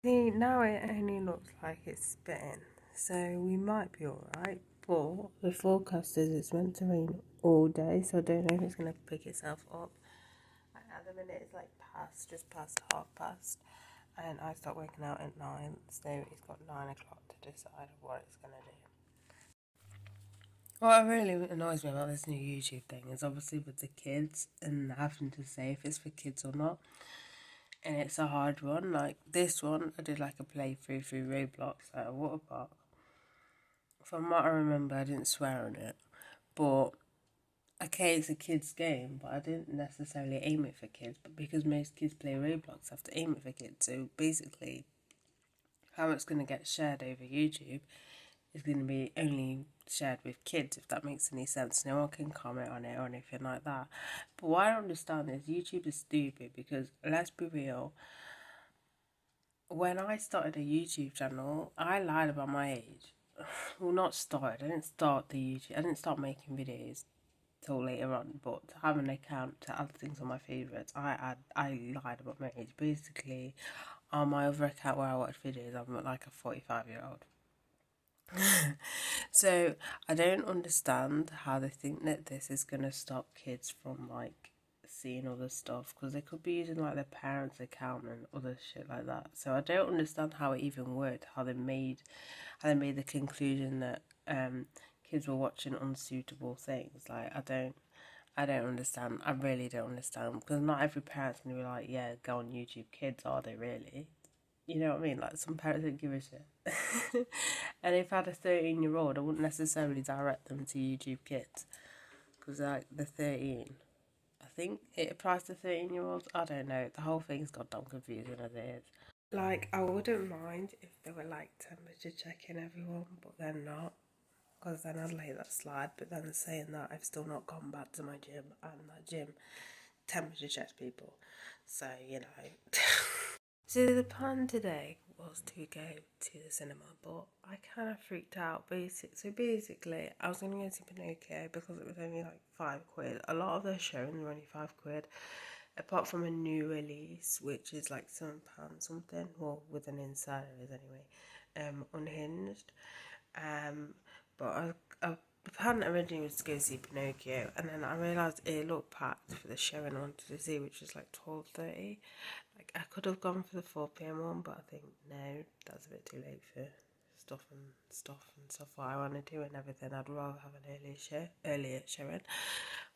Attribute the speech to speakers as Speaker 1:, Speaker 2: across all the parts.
Speaker 1: See, now it only looks like it's spitting, so we might be alright. But the forecast is it's meant to rain all day, so I don't know if it's going to pick itself up. At the minute, it's like just past 1:30, and I start working out at 9, so it's got 9 o'clock to decide what it's going to do. What really annoys me about this new YouTube thing is obviously with the kids and having to say if it's for kids or not. And it's a hard one. Like this one, I did like a playthrough through Roblox at a water park. From what I remember, I didn't swear on it. But okay, it's a kids' game, but I didn't necessarily aim it for kids. But because most kids play Roblox, I have to aim it for kids. So basically, how it's going to get shared over YouTube is going to be only shared with kids, if that makes any sense. No one can comment on it or anything like that. But what I don't understand is YouTube is stupid because, let's be real, when I started a YouTube channel, I lied about my age. Well, not started. I didn't start the YouTube. I didn't start making videos till later on. But to have an account to add things on my favourites, I lied about my age. Basically, on my other account where I watch videos, I'm like a 45-year-old. So I don't understand how they think that this is gonna stop kids from like seeing other stuff, because they could be using like their parents' account and other shit like that. So I don't understand how it even worked, how they made the conclusion that kids were watching unsuitable things. Like I don't understand. I really don't understand, because not every parent's gonna be like, yeah, go on YouTube Kids, are they really? You know what I mean? Like, some parents don't give a shit. And if I had a 13-year-old, I wouldn't necessarily direct them to YouTube Kids, because, like, the 13. I think it applies to 13-year-olds. I don't know. The whole thing's goddamn confusing as it is. Like, I wouldn't mind if they were, like, temperature checking everyone, but they're not. Because then I'd let that slide. But then saying that, I've still not gone back to my gym, and that gym temperature checks people. So, you know. So the plan today was to go to the cinema, but I kind of freaked out. Basically, I was going to go to Pinocchio because it was only like £5. A lot of their showings were only £5, apart from a new release, which is like £7 something. Well, with an insider is anyway. Unhinged. Um, but the plan originally was to go see Pinocchio, and then I realised it looked packed for the showing I wanted to see, which was like 12:30. Like, I could have gone for the 4 p.m. one, but I think no, that's a bit too late for stuff what I want to do and everything. I'd rather have an earlier showing.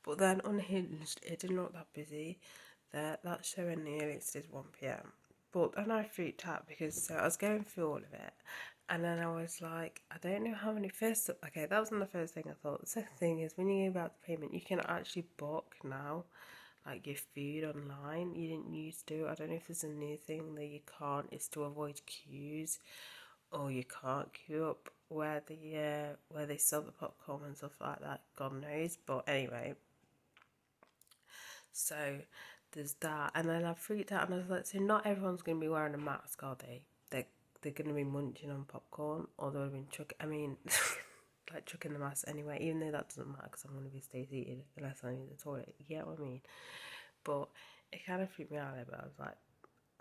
Speaker 1: But then Unhinged, it didn't look that busy. That showing the earliest is 1 p.m. But then I freaked out because so I was going through all of it, and then I was like, I don't know how many first. Okay, that wasn't the first thing I thought. The second thing is when you go about the payment, you can actually book now, like your food online. You didn't used to. I don't know if there's a new thing that you can't. It's to avoid queues, or you can't queue up where they sell the popcorn and stuff like that. God knows. But anyway, so there's that, and then I freaked out, and I was like, so not everyone's gonna be wearing a mask, are they? They're gonna be munching on popcorn, or they'll be chucking. I mean, like chucking the mask anyway. Even though that doesn't matter, because I'm gonna be stay seated unless I need the toilet. You get what I mean? But it kind of freaked me out a bit. I was like,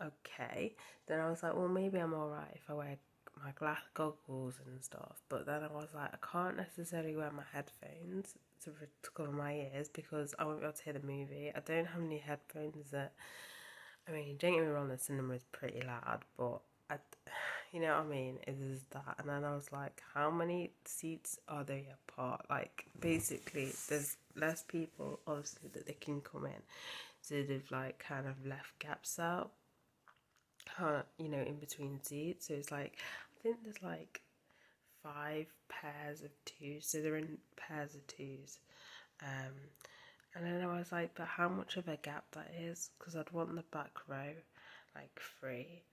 Speaker 1: okay. Then I was like, well, maybe I'm alright if I wear my glass goggles and stuff. But then I was like, I can't necessarily wear my headphones to cover my ears because I won't be able to hear the movie. I don't have any headphones that. I mean, don't get me wrong, the cinema is pretty loud, but I, you know what I mean? It is that. And then I was like, how many seats are there apart? Like, basically, there's less people, obviously, that they can come in. So they've, like, kind of left gaps out, in between seats. So it's like, I think there's, like, 5 pairs of twos. So they're in pairs of twos. Um, and then I was like, but how much of a gap that is? Because I'd want the back row, like, free.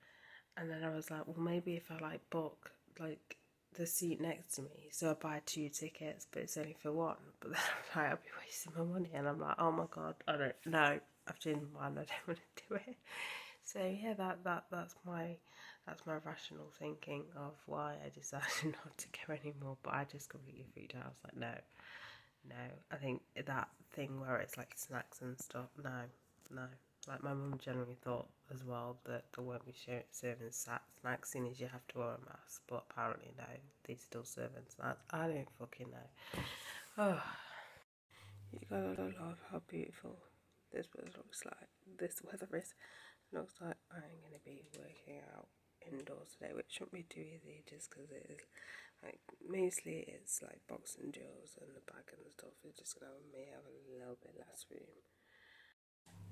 Speaker 1: And then I was like, well, maybe if I like book like the seat next to me, so I buy 2 tickets, but it's only for one. But then I'm like, I'll be wasting my money, and I'm like, oh my god, I don't know. I've changed my mind. I don't want to do it. So yeah, that's my rational thinking of why I decided not to go anymore. But I just completely freaked out. I was like, no. I think that thing where it's like snacks and stuff. No, Like, my mum generally thought as well that they won't be serving snacks, seeing as you have to wear a mask, but apparently no, they still serving snacks. I don't fucking know. Oh, you gotta love how beautiful this weather looks like. This weather is. Looks like I'm gonna be working out indoors today, which shouldn't be too easy, just because it is like mostly it's like boxing drills and the back and the stuff is just gonna may have a little bit less room.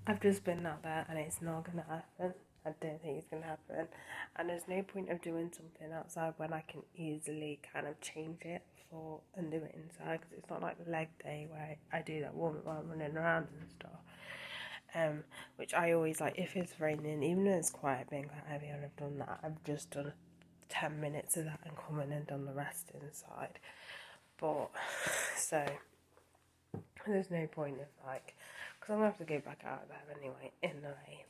Speaker 1: I've just been out there and it's not gonna happen. I don't think it's gonna happen, and there's no point of doing something outside when I can easily kind of change it for and do it inside, because it's not like leg day where I do that warm while I'm running around and stuff. Which I always like if it's raining, even though it's quite been quite heavy and I've done that, I've just done 10 minutes of that and come in and done the rest inside. But so there's no point of like, because I'm gonna have to go back out there anyway in the rain,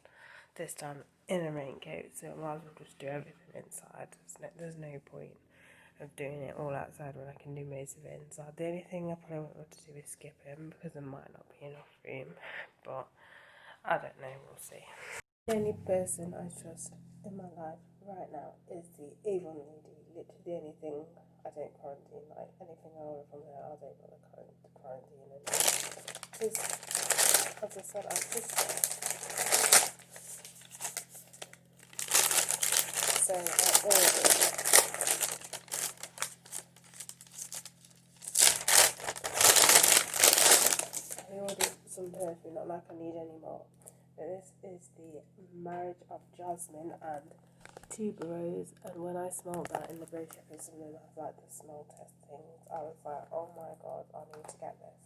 Speaker 1: this time in a raincoat, so I might as well just do everything inside. There's no point of doing it all outside when I can do most of it inside. The only thing I probably won't want to do is skip him because there might not be enough room, but I don't know, we'll see. The only person I trust in my life right now is the Avon lady. Literally the only thing I don't quarantine, like anything I order from her, I don't bother quarantine. Because, as I said, I just... So, I ordered some perfume, not like I need any more. This is the Marriage of Jasmine and Tuberose, and when I smelled that in the brochure for something that was like the smell test things, I was like, oh my god, I need to get this.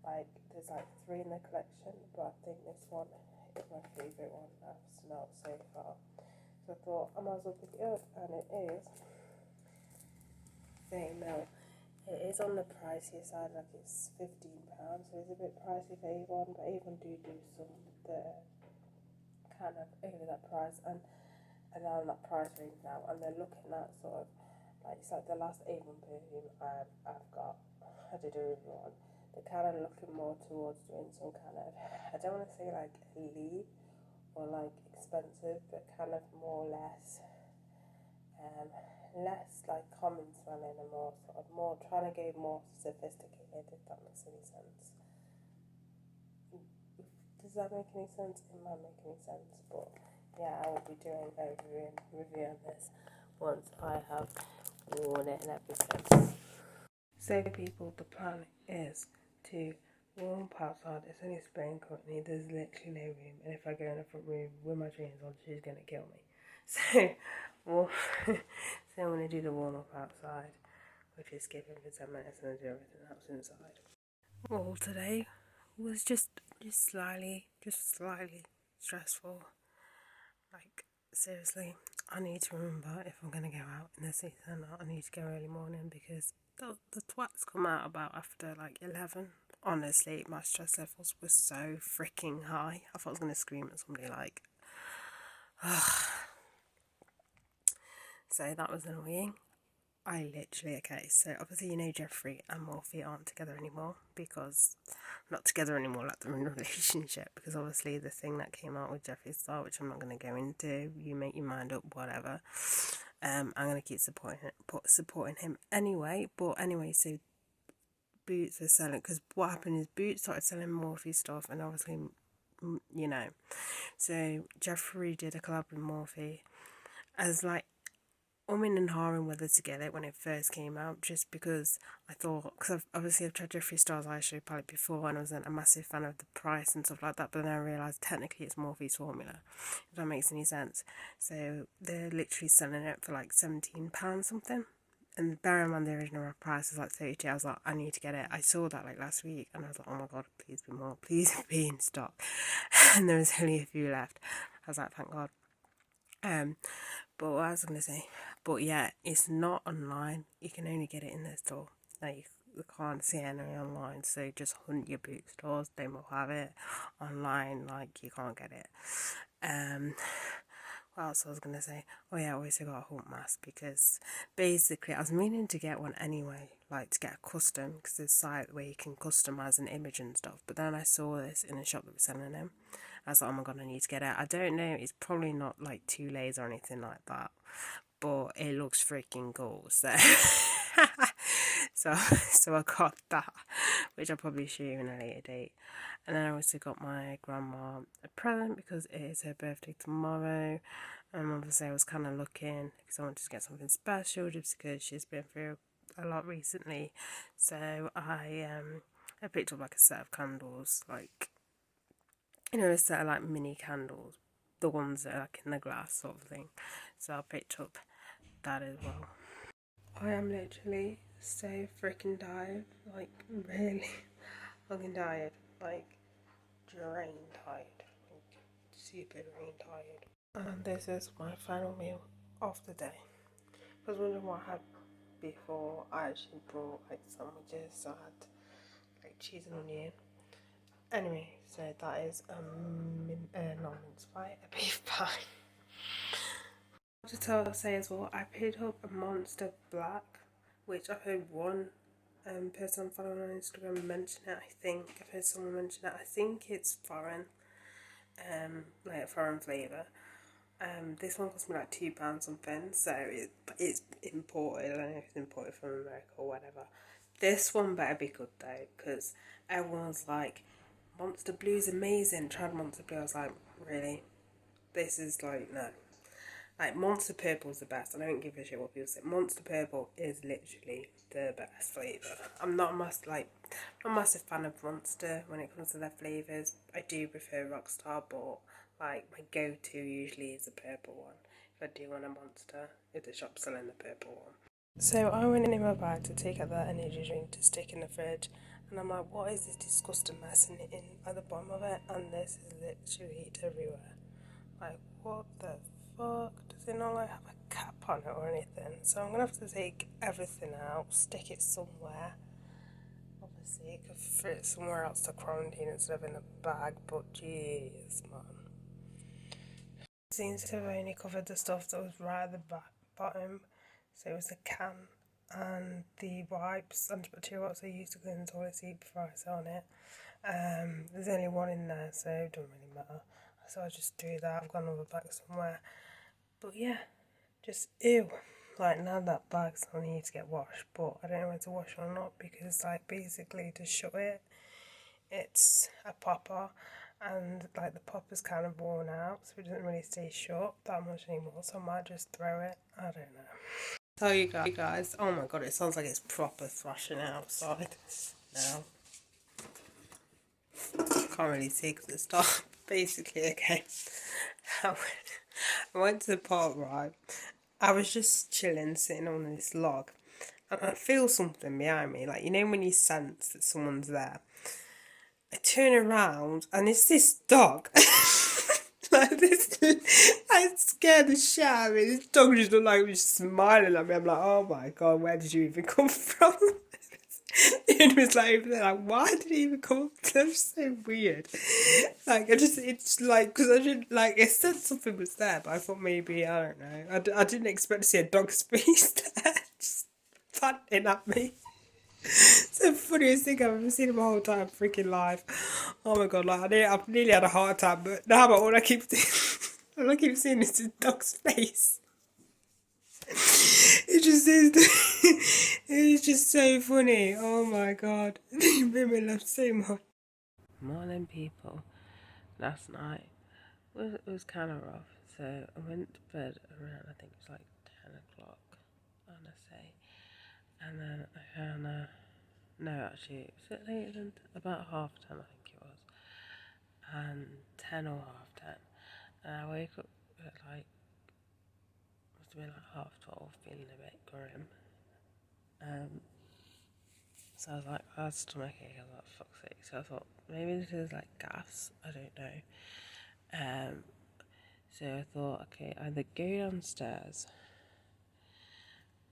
Speaker 1: Like, there's like 3 in the collection, but I think this one is my favourite one that I've smelled so far. So I thought I might as well pick it up, and it is. No, it is on the pricey side, like it's £15, so it's a bit pricey for Avon, but Avon do some that kind of over that price and around that price range now, and they're looking at sort of like, it's like the last Avon perfume I've got, I did a review on. They're kind of looking more towards doing some kind of, I don't want to say like elite or like expensive, but kind of more or less less like common smelling and more sort of more trying to get more sophisticated, if that makes any sense. Does that make any sense? It might make any sense, but yeah, I will be doing a review on this once I have worn it and everything. So people, the plan is to warm up outside. It's only spring currently, there's literally no room, and if I go in a front room with my jeans on, she's gonna kill me. So so I'm gonna do the warm up outside, which is skipping for 10 minutes and then do everything else inside. Well, today was just slightly stressful. Like, seriously, I need to remember if I'm gonna go out in the season or not, I need to go early morning, because the twats come out about after like 11. Honestly, my stress levels were so freaking high. I thought I was gonna scream at somebody, like, so that was annoying. So obviously, Jeffrey and Morphe aren't together anymore, because not together anymore, like they're in a relationship, because obviously the thing that came out with Jeffree Star, which I'm not going to go into, you make your mind up, whatever. I'm going to keep supporting him anyway. But anyway, so Boots are selling, because what happened is Boots started selling Morphe stuff, and obviously, so Jeffree did a collab with Morphe as like and Harem were together when it first came out, just because I thought, because I've tried Jeffree Star's eyeshadow palette before and I wasn't a massive fan of the price and stuff like that, but then I realised technically it's Morphe's formula, if that makes any sense. So they're literally selling it for like £17 something, and bear in mind the original price was like 32. I was like, I need to get it. I saw that like last week and I was like, oh my god, please be more, please be in stock. And there was only a few left. I was like, thank god. But what I was going to say, but yeah, it's not online. You can only get it in the store. Like, you can't see any online, so just hunt your boot stores. They will have it online. Like, you can't get it. What else I was going to say? Oh yeah, I also got a hunt mask, because basically I was meaning to get one anyway, like to get a custom, because there's a site where you can customise an image and stuff. But then I saw this in a shop that was selling them, I was like, oh my god, I need to get it. I don't know, it's probably not like 2 layers or anything like that, but it looks freaking cool. So so I got that, which I'll probably show you in a later date. And then I also got my grandma a present because it is her birthday tomorrow. And obviously I was kind of looking because I wanted to get something special just because she's been through a lot recently. So I picked up like a set of candles, like, you know, a set of like mini candles, the ones that are like in the glass sort of thing. So I picked up that as well. I am literally so freaking tired, like really fucking tired, like drained tired, like super drained tired. And this is my final meal of the day. I was wondering what I had before. I actually brought like sandwiches, so I had like cheese and onion. Anyway, so that is not mince pie, a beef pie. Just to say as well, I picked up a Monster Black, which I've heard one person I'm following on Instagram mention it. I think I've heard someone mention it. I think it's foreign, like a foreign flavour. This one cost me like £2 something, so it's imported. I don't know if it's imported from America or whatever. This one better be good though, because everyone's like, Monster Blue's amazing. Tried Monster Blue, I was like, really? This is like, no. Like, Monster Purple's the best. I don't give a shit what people say. Monster Purple is literally the best flavour. I'm not a massive fan of Monster when it comes to their flavours. I do prefer Rockstar, but like my go-to usually is the purple one. If I do want a Monster, if the shop's selling the purple one. So I went in my bag to take out that energy drink to stick in the fridge, and I'm like, what is this disgusting mess in at the bottom of it? And this is literally everywhere. Like, what the fuck? Does it not like have a cap on it or anything? So I'm gonna have to take everything out, stick it somewhere. Obviously, it could fit somewhere else to quarantine instead of in a bag, but jeez, man. Seems to have only covered the stuff that was right at the bottom. So it was the can and the wipes, antibacterial wipes I used to clean the toilet seat before I sat on it. There's only one in there, so it doesn't really matter. So I just do that. I've got another bag somewhere. But yeah, just ew. Like, now that bag's on here to get washed, but I don't know where to wash or not because, like, basically to shut it, it's a popper, and like the popper's kind of worn out, so it doesn't really stay shut that much anymore. So I might just throw it. I don't know. Tell you guys, oh my god, it sounds like it's proper thrashing outside now. Can't really see because it's dark. Basically, okay. I went to the park, right? I was just chilling, sitting on this log, and I feel something behind me. Like, you know when you sense that someone's there? I turn around, and it's this dog. Like this, I scared the shit out of me. This dog just looked like it was smiling at me. I'm like, oh my god, where did you even come from? It was like over there, like, why did he even come up? That was so weird. Like, it's like, because I didn't, like, it said something was there, but I thought maybe, I don't know. I didn't expect to see a dog's face there, just panting at me. It's the funniest thing I've ever seen in my whole time freaking life. Oh my god, like, I've nearly had a heart attack, but now all I keep seeing, all I keep seeing is the dog's face. It just is. It's just so funny. Oh my god. You made me laugh so much. Morning, people. Last night was kind of rough. So I went to bed around, I think it was like 10 o'clock, I want to say. And then I kind of, no, actually, was it later than, about 10:30, I think it was. And 10 or 10:30. And I wake up at like, must have been like 12:30, feeling a bit grim. So I was like, I had stomachache. I was like, fuck's sake. So I thought, maybe this is like gas. I don't know. So I thought, okay, either go downstairs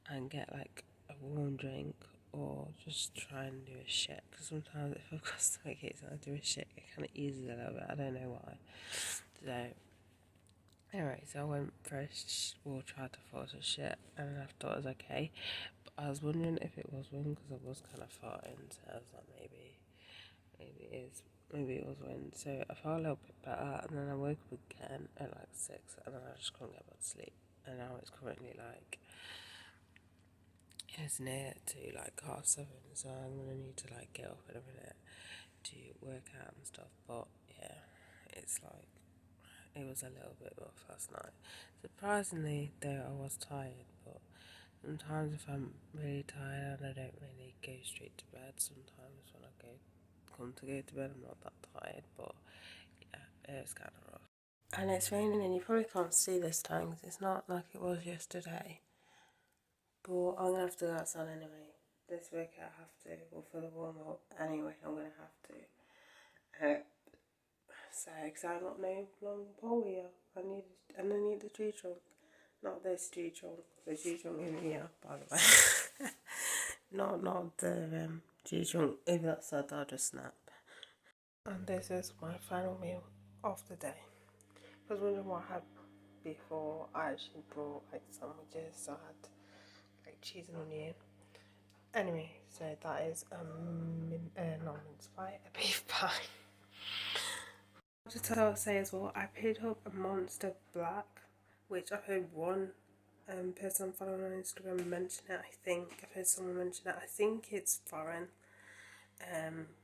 Speaker 1: and get like a warm drink or just try and do a shit. Because sometimes if I've got stomachache and I do a shit, it kind of eases a little bit. I don't know why. So, anyway, so I went for a tried to force a shit, and I thought it was okay. But I was wondering if it was one because I was kind of farting, so I was like, maybe it is maybe it was wind. So I felt a little bit better, and then I woke up again at like 6, and then I just couldn't get back to sleep. And now it's currently like, it's near to like 7:30, so I'm gonna need to like get up in a minute to work out and stuff. But yeah, it's like, it was a little bit rough last night. Surprisingly, though, I was tired, but sometimes if I'm really tired and I don't really go straight to bed, sometimes when I come to go to bed, I'm not that tired, but yeah, it was kind of rough. And it's raining, and you probably can't see this time because it's not like it was yesterday. But I'm gonna have to go outside anyway. This workout I have to, or for the warm up anyway, I'm gonna have to. So, because I got no long pole here, I need the tree trunk, not this tree trunk. The tree trunk in here, by the way. not the tree trunk. If that's sad, I'll just snap. And this is my final meal of the day. I was wondering what I had before. I actually brought like sandwiches, so I had like cheese and onion. Anyway, so that is not mince pie, a beef pie. Just to say as well, I picked up a Monster Black, which I've heard one person I'm following on Instagram mention it. I think I've heard someone mention it. I think it's foreign,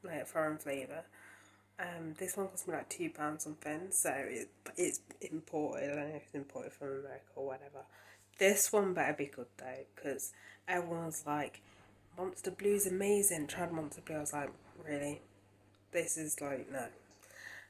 Speaker 1: like a foreign flavour. This one cost me like £2 something, so it's imported. I don't know if it's imported from America or whatever. This one better be good though, because everyone's like, Monster Blue's amazing. Tried Monster Blue, I was like, really? This is like, no.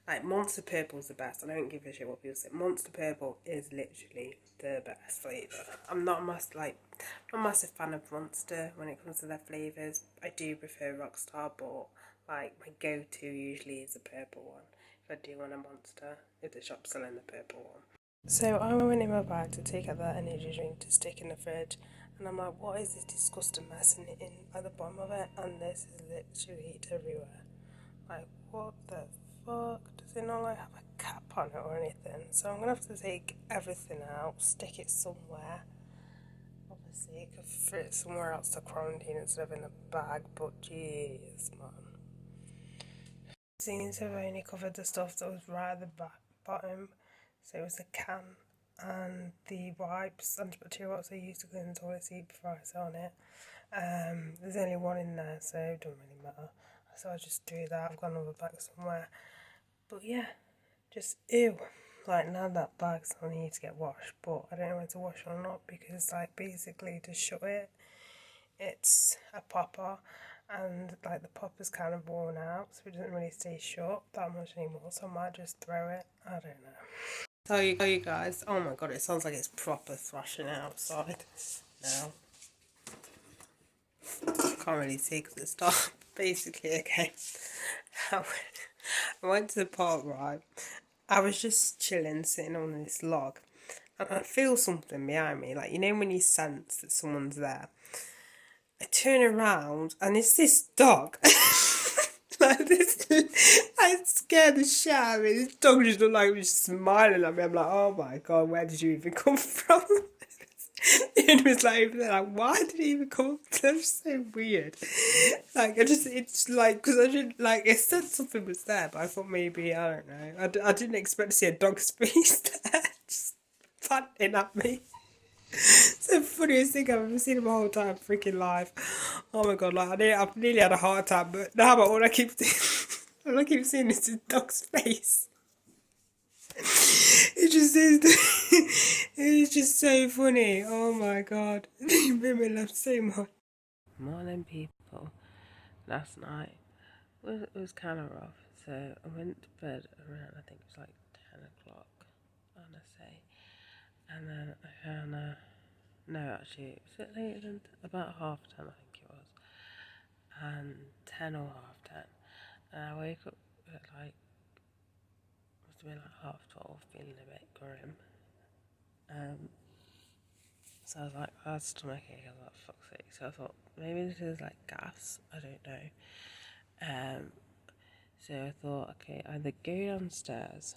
Speaker 1: Like, Monster Purple's the best. I don't give a shit what people say. Monster Purple is literally the best flavour. I'm not a massive fan of Monster when it comes to their flavours. I do prefer Rockstar, but like my go-to usually is the purple one. If I do want a Monster, if the shop's selling the purple one. So I went in my bag to take out that energy drink to stick in the fridge, and I'm like, what is this disgusting mess in at the bottom of it? And this is literally everywhere. Like, what the fuck? Does it not like have a cap on it or anything? So I'm gonna have to take everything out, stick it somewhere. Obviously, I could fit it somewhere else to quarantine instead of in a bag, but jeez, man. Seems to have only covered the stuff that was right at the bottom. So it was the can and the wipes, antibacterial wipes I used to clean the toilet seat before I sat on it. There's only one in there, so it doesn't really matter. So I just do that. I've got another bag somewhere. But yeah, just ew. Like, now that bag's on here to get washed, but I don't know where to wash it or not, because like basically to shut it, it's a popper, and like the popper's kind of worn out, so it doesn't really stay shut that much anymore, so I might just throw it. I don't know. Tell you guys, oh my god, it sounds like it's proper thrashing outside now. Can't really see because it's dark. Basically, okay. I went to the park, right? I was just chilling, sitting on this log, and I feel something behind me. Like, you know when you sense that someone's there? I turn around, and it's this dog. Like this, I scared the shit out of me. This dog just looked like it was smiling at me. I'm like, oh my god, where did you even come from? It was like, why did he even come up? That's so weird. Like, it's like, because I didn't, like, it said something was there, but I thought maybe, I don't know. I didn't expect to see a dog's face there, just panting at me. It's the funniest thing I've ever seen in my whole time freaking life. Oh my god, like, I've nearly had a heart attack, but now all I keep seeing, all I keep seeing is the dog's face. It just is. It's just so funny. Oh my god. It made me laugh so much. Morning, people. Last night was kind of rough. So I went to bed around, I think it was like 10 o'clock, I want to say. And then I kind of, no, actually, was it later than, about 10:30, I think it was. And 10 or 10:30. And I woke up at like, must have been like 12:30, feeling a bit grim. So I was like, I had stomachache. I was like, fuck's sake. So I thought, maybe this is like gas. I don't know. So I thought, okay, either go downstairs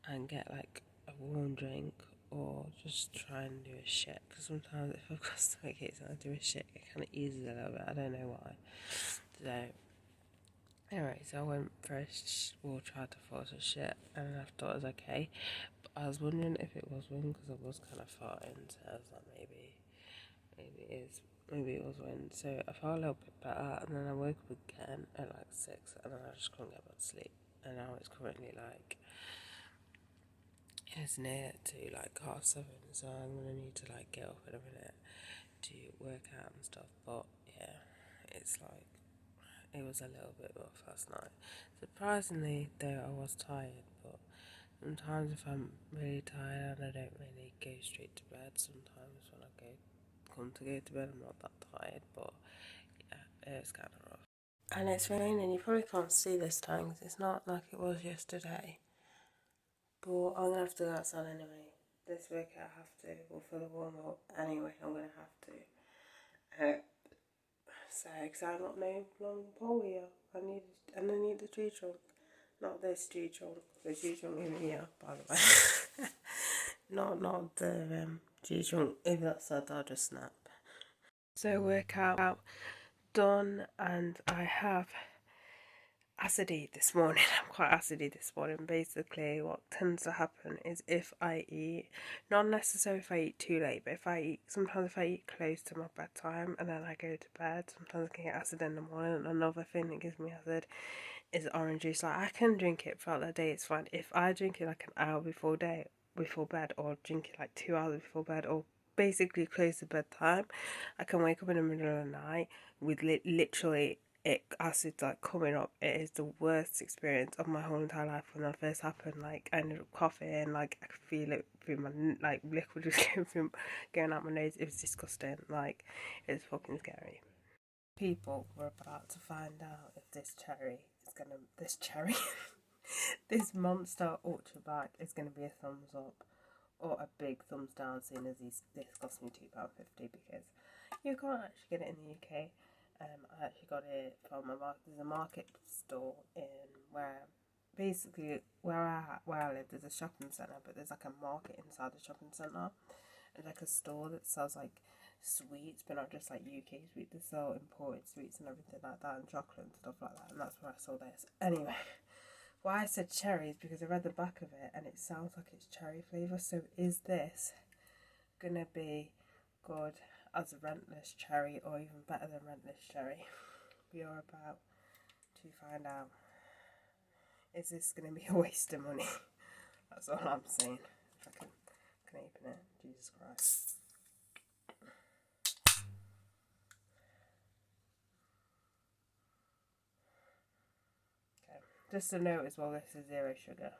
Speaker 1: and get like a warm drink, or just try and do a shit. Because sometimes if I've got stomachache and I do a shit, it kind of eases a little bit. I don't know why. So Anyway, so I went for a we'll try to force a shit, and I thought it was okay. But I was wondering if it was wind because it was kind of farting, so I was like, maybe it is. Maybe it was wind. So I felt a little bit better, and then I woke up again at like 6, and then I just couldn't get back to sleep. And now it's currently like, it's near to like 7:30, so I'm gonna need to like get up in a minute to work out and stuff. But yeah, it's like, it was a little bit rough last night. Surprisingly, though, I was tired, but sometimes if I'm really tired and I don't really go straight to bed, sometimes when I come to go to bed, I'm not that tired, but yeah, it's kind of rough. And it's raining, you probably can't see this time 'cause it's not like it was yesterday. But I'm gonna have to go outside anyway. This week I have to, well, for the warm up anyway, I'm gonna have to. So, because I got no long pole here. I need the tree trunk. Not this tree trunk. The tree trunk in here, by the way. not the tree trunk. If that's sad, I'll just snap. So workout done, and I have acidy this morning. I'm quite acidy this morning. Basically, what tends to happen is if I eat, not necessarily if I eat too late, but sometimes if I eat close to my bedtime and then I go to bed, sometimes I can get acid in the morning. And another thing that gives me acid is orange juice. Like, I can drink it throughout the day, it's fine. If I drink it like an hour before bed, or drink it like 2 hours before bed, or basically close to bedtime, I can wake up in the middle of the night with literally acid's like coming up. It is the worst experience of my whole entire life. When that first happened, like, I ended up coughing, like, I could feel it through my, like, liquid was going out my nose. It was disgusting. Like, it's fucking scary. People were about to find out if this Monster Ultra bag is gonna be a thumbs up or a big thumbs down, seeing as this cost me £2.50, because you can't actually get it in the UK. I actually got it from there's a market store in where I live. There's a shopping centre, but there's like a market inside the shopping centre, and like a store that sells like sweets, but not just like UK sweets. They sell imported sweets and everything like that, and chocolate and stuff like that. And that's where I saw this. Anyway, why I said cherries, because I read the back of it and it sounds like it's cherry flavour. So is this gonna be good as a Rentless cherry, or even better than Rentless cherry? We are about to find out. Is this gonna be a waste of money? That's all I'm saying. If I can open it, Jesus Christ. Okay, just a note as well, this is 0 sugar.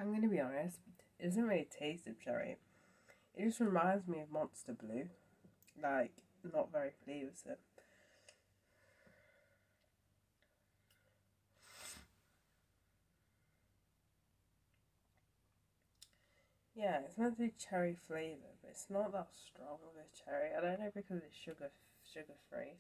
Speaker 1: I'm gonna be honest, it doesn't really taste of cherry. It just reminds me of Monster Blue. Like, not very flavoursome. Yeah, it's meant to be cherry flavour, but it's not that strong of a cherry. I don't know, because it's sugar free.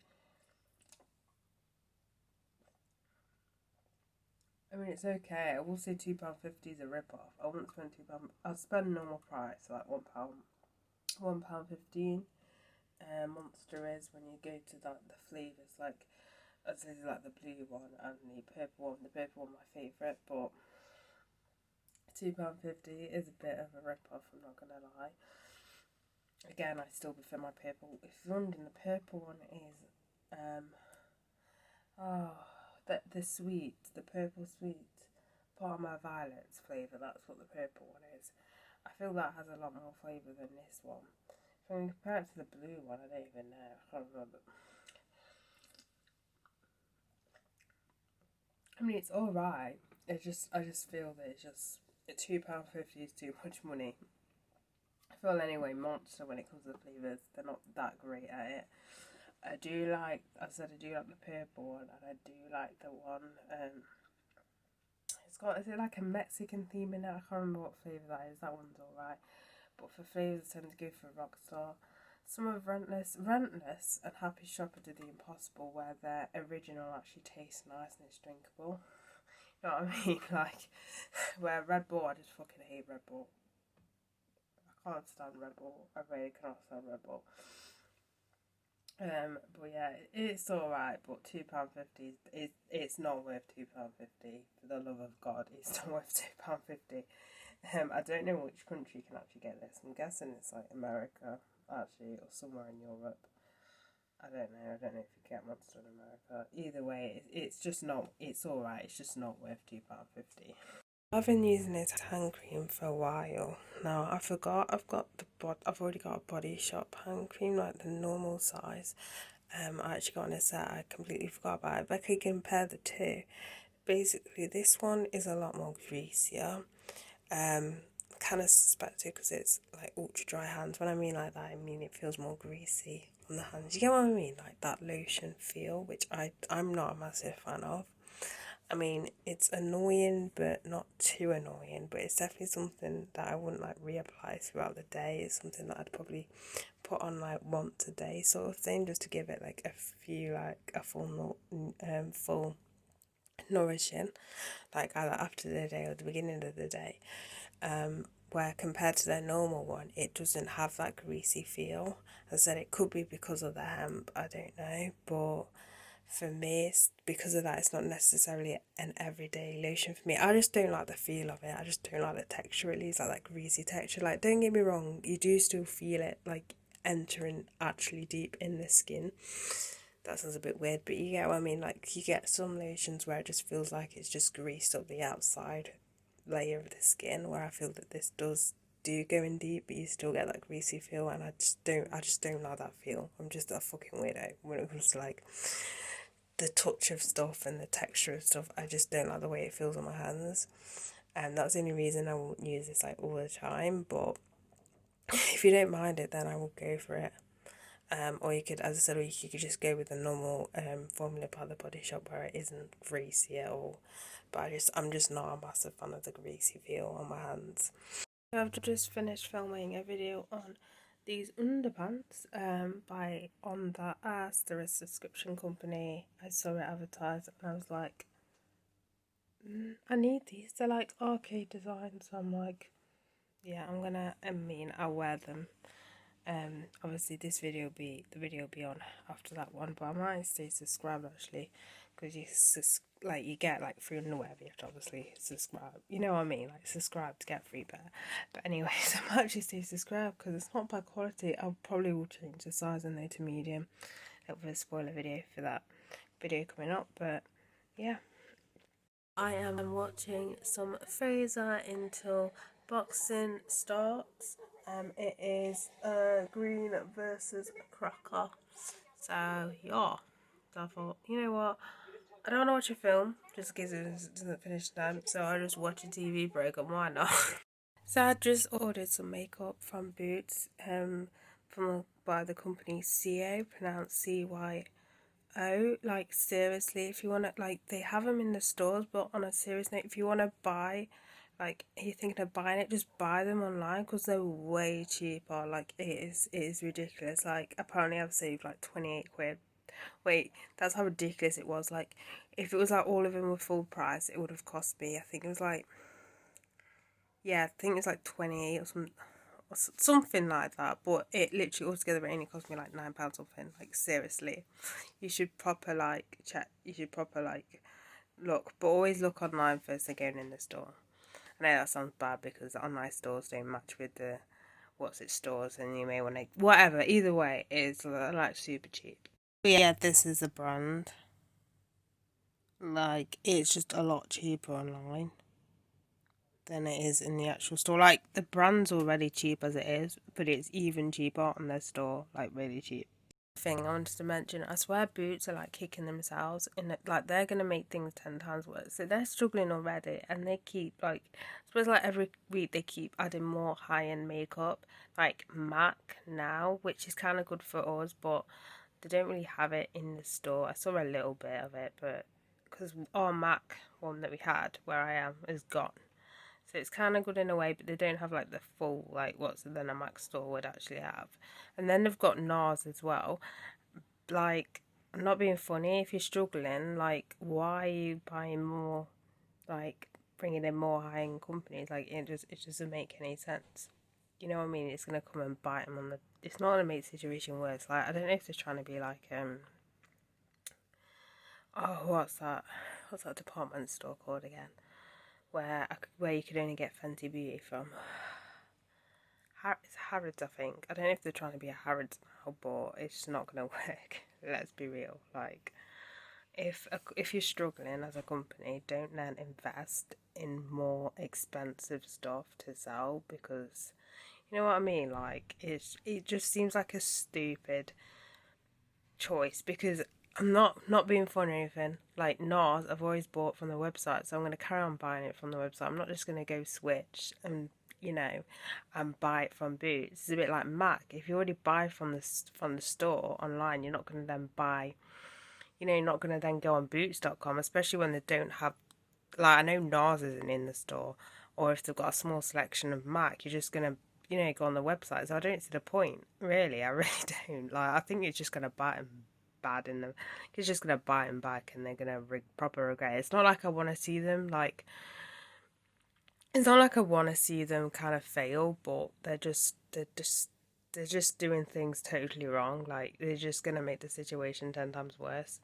Speaker 1: I mean, it's okay. I will say £2.50 is a rip off. I wouldn't spend £2. I'll spend normal price, like £1.15. Monster is when you go to like the flavours, like as is like the blue one and the purple one. The purple one my favourite, but £2.50 is a bit of a rip off. I'm not gonna lie. Again, I still prefer my purple. If you're wondering, the purple one is the sweet, the purple sweet Parma Violets flavour. That's what the purple one is. I feel that has a lot more flavour than this one. If I compare it to the blue one, I don't even know. I can't remember. I mean, it's all right. I just feel that it's just £2.50 is too much money. I feel anyway. Monster, when it comes to the flavours, they're not that great at it. I do like the purple one, and I do like the one. Is it like a Mexican theme in it? I can't remember what flavour that is. That one's alright. But for flavours, I tend to go for Rockstar. Some of Rentless and Happy Shopper did the impossible, where their original actually tastes nice and it's drinkable. You know what I mean? Like, where Red Bull, I just fucking hate Red Bull. I can't stand Red Bull. I really cannot stand Red Bull. But yeah, it's alright, but £2.50 is it's not worth £2.50. For the love of God, it's not worth £2.50. I don't know which country you can actually get this. I'm guessing it's like America, actually, or somewhere in Europe. I don't know. I don't know if you get Monster in America. Either way, it's just not. It's alright. It's just not worth £2.50. I've been using this hand cream for a while now. I forgot I've already got a Body Shop hand cream, like the normal size. I actually got on a set. I completely forgot about it. But I could compare the two. Basically, this one is a lot more greasier. Kind of suspected because it's like ultra dry hands. When I mean like that, I mean it feels more greasy on the hands. You get what I mean? Like that lotion feel, which I'm not a massive fan of. I mean, it's annoying, but not too annoying. But it's definitely something that I wouldn't like reapply throughout the day. It's something that I'd probably put on like once a day, sort of thing, just to give it like a few like a full nourishing, like either after the day or the beginning of the day. Where compared to their normal one, it doesn't have that greasy feel. As I said, it could be because of the hemp, I don't know, but for me, it's because of that. It's not necessarily an everyday lotion for me. I just don't like the feel of it. I just don't like the texture. It leaves like that greasy texture. Like, don't get me wrong, you do still feel it like entering actually deep in the skin. That sounds a bit weird, but you get what I mean. Like, you get some lotions where it just feels like it's just greased up the outside layer of the skin, where I feel that this do go in deep, but you still get that greasy feel, and I just don't like that feel. I'm just a fucking weirdo when it comes to like the touch of stuff and the texture of stuff. I just don't like the way it feels on my hands, and that's the only reason I won't use this like all the time. But if you don't mind it, then I will go for it. Or you could, as I said, or you could just go with the normal formula by the Body Shop where it isn't greasy at all. But I'm just not a massive fan of the greasy feel on my hands. I've just finished filming a video on these underpants by On That Ass. They're a subscription company. I saw it advertised and I was like, I need these. They're like arcade designs. So I'm like, yeah, I'll wear them. Obviously the video will be on after that one, but I might stay subscribed actually, because you get like free underwear, but you have to obviously subscribe. You know what I mean? Like subscribe to get free bear. But anyways, I might actually stay subscribed because it's not bad quality. I probably will change the size and to medium. It'll be a spoiler video for that video coming up, but yeah. I am watching some Fraser until boxing starts. It is Green versus Cracker. So yeah, so I thought, you know what? I don't want to watch a film just in case it doesn't finish time. So I'll just watch a TV break, and why not? So I just ordered some makeup from Boots. By the company CO, pronounced CY. Oh, like seriously, if you want to, like, they have them in the stores, but on a serious note, if you want to buy, like, you're thinking of buying it, just buy them online because they're way cheaper. Like, it is ridiculous. Like, apparently I've saved like 28 quid. Wait, that's how ridiculous it was. Like, if it was like all of them were full price, it would have cost me, I think it was like, yeah, I think it was like 28 or something like that, but it literally altogether it only cost me like £9 something. Like seriously, you should proper like check. You should proper like look, but always look online first thing going in the store. I know that sounds bad because the online stores don't match with the stores, and you may want to whatever. Either way, it's like super cheap. But yeah, this is the brand. Like it's just a lot cheaper online than it is in the actual store. Like the brand's already cheap as it is, but it's even cheaper on their store, like really cheap. Thing I wanted to mention, I swear Boots are like kicking themselves in it, like they're gonna make things 10 times worse. So they're struggling already, and they keep like, I suppose like every week they keep adding more high-end makeup, like MAC now, which is kind of good for us, but they don't really have it in the store. I saw a little bit of it, but because our MAC one that we had where I am is gone. So it's kind of good in a way, but they don't have like the full, like what's then a MAC store would actually have. And then they've got NARS as well. Like, I'm not being funny, if you're struggling, like, why are you buying more? like bringing in more high-end companies. Like it doesn't make any sense. You know what I mean? It's gonna come and bite them on the. It's not gonna make the situation worse. Like I don't know if they're trying to be like oh, what's that department store called again? Where you could only get Fenty Beauty from. It's Harrods, I think. I don't know if they're trying to be a Harrods now, but it's just not gonna work. Let's be real. Like, if you're struggling as a company, don't then invest in more expensive stuff to sell, because you know what I mean. Like, it just seems like a stupid choice, because I'm not being funny or anything. Like NARS, I've always bought from the website, so I'm going to carry on buying it from the website. I'm not just going to go switch and buy it from Boots. It's a bit like Mac. If you already buy from the store online, you're not going to then buy. You're not going to then go on Boots.com, especially when they don't have. Like, I know NARS isn't in the store, or if they've got a small selection of Mac, you're just going to go on the website. So I don't see the point, really. I really don't. Like, I think it's just going to bite them bad in them. It's just going to bite them back, and they're going to proper regret it. It's not like I want to see them, like, it's not like I want to see them kind of fail, but they're just doing things totally wrong. Like, they're just going to make the situation 10 times worse.